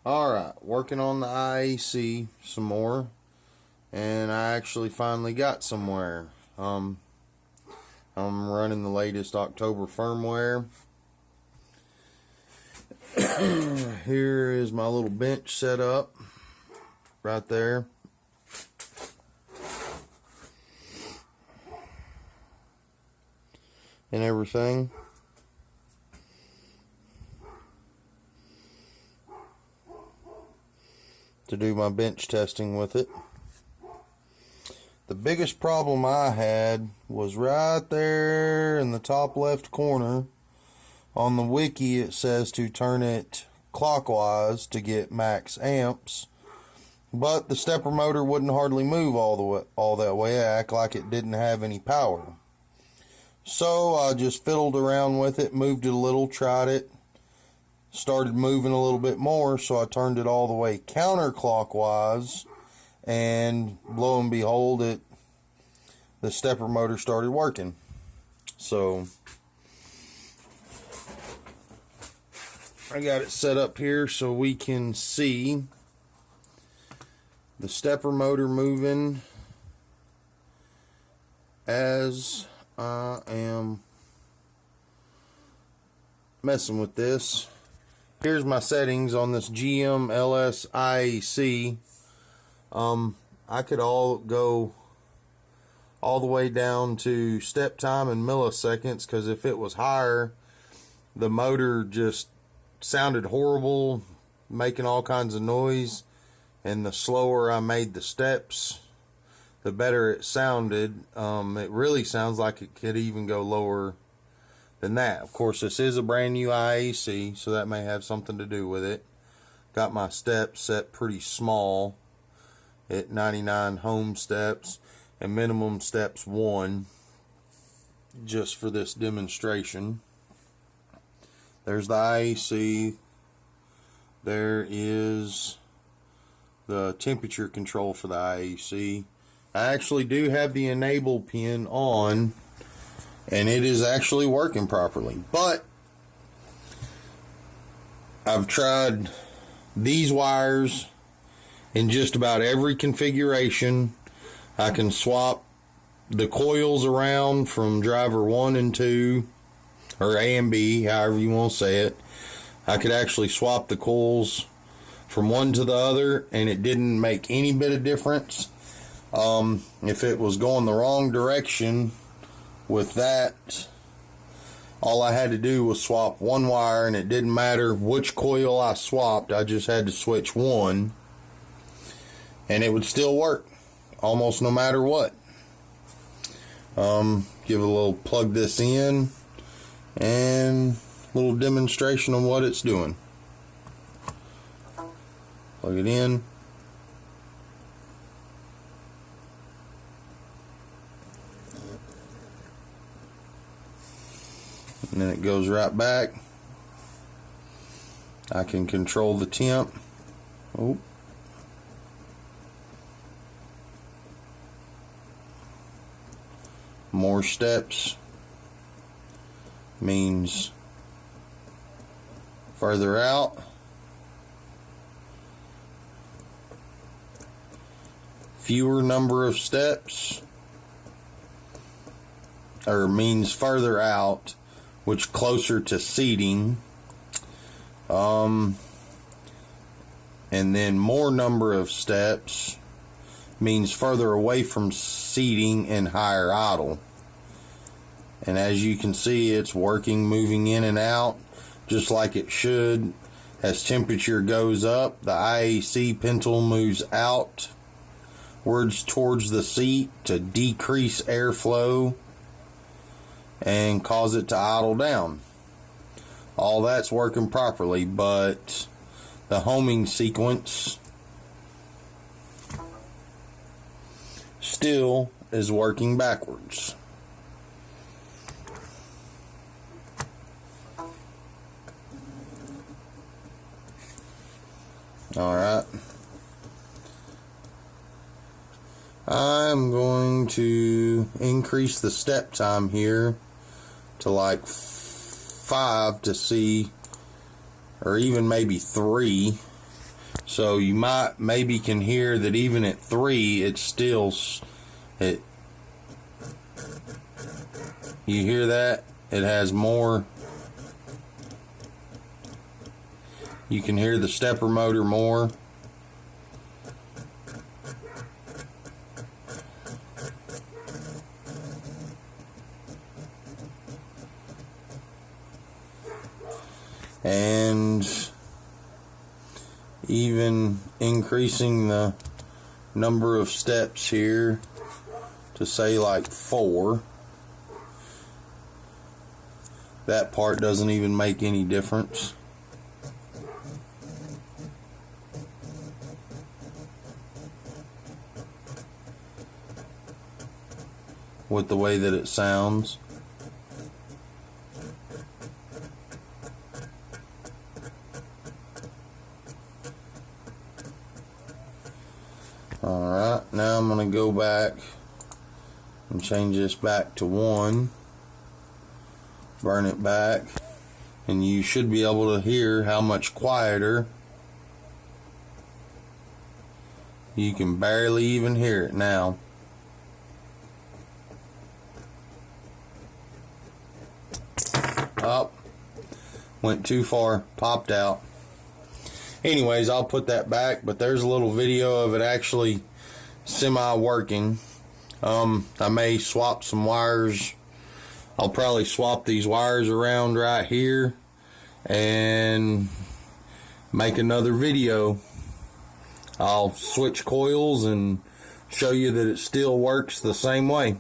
Alright, working on the IAC some more, and I actually finally got somewhere. I'm running the latest October firmware. Here is my little bench set up right there. And everything. To do my bench testing with it. The biggest problem I had was right there in the top left corner. On the wiki it says to turn it clockwise to get max amps, but the stepper motor wouldn't hardly move all that way. It acted like it didn't have any power. So I just fiddled around with it, moved it a little, tried it, started moving a little bit more, so I turned it all the way counterclockwise, and lo and behold, the stepper motor started working. So I got it set up here so we can see the stepper motor moving as I am messing with this. Here's my settings on this GM LS IAC. I could go all the way down to step time in milliseconds, because if it was higher, the motor just sounded horrible, making all kinds of noise, and the slower I made the steps, the better it sounded. It really sounds like it could even go lower than that. Of course, this is a brand new IAC, so that may have something to do with it. Got my steps set pretty small at 99 home steps and minimum steps 1, just for this demonstration. There's the IAC. There is the temperature control for the IAC. I actually do have the enable pin on, and it is actually working properly. But I've tried these wires in just about every configuration. I can swap the coils around from driver 1 and 2, or A and B, however you want to say it. I could actually swap the coils from one to the other, and it didn't make any bit of difference. If it was going the wrong direction with that, all I had to do was swap one wire, and it didn't matter which coil I swapped. I just had to switch one, and it would still work almost no matter what. Give it a little plug this in, and a little demonstration on what it's doing. Plug it in. And then it goes right back. I can control the temp. Oh. More steps means further out. Fewer number of steps, or means further out, which closer to seating. And then more number of steps means further away from seating and higher idle. And as you can see, it's working, moving in and out just like it should. As temperature goes up, the IAC pintle moves outwards towards the seat to decrease airflow and cause it to idle down. All that's working properly, but the homing sequence still is working backwards. Alright. I'm going to increase the step time here to like 5 to see, or even maybe 3, So you maybe can hear that even at 3, it's still, you hear that? It has more. You can hear the stepper motor more. And even increasing the number of steps here to say like 4, that part doesn't even make any difference. With the way that it sounds. Alright, now I'm going to go back and change this back to 1. Burn it back. And you should be able to hear how much quieter. You can barely even hear it now. Up. Went too far. Popped out. Anyways, I'll put that back, but there's a little video of it actually semi-working. I may swap some wires. I'll probably swap these wires around right here and make another video. I'll switch coils and show you that it still works the same way.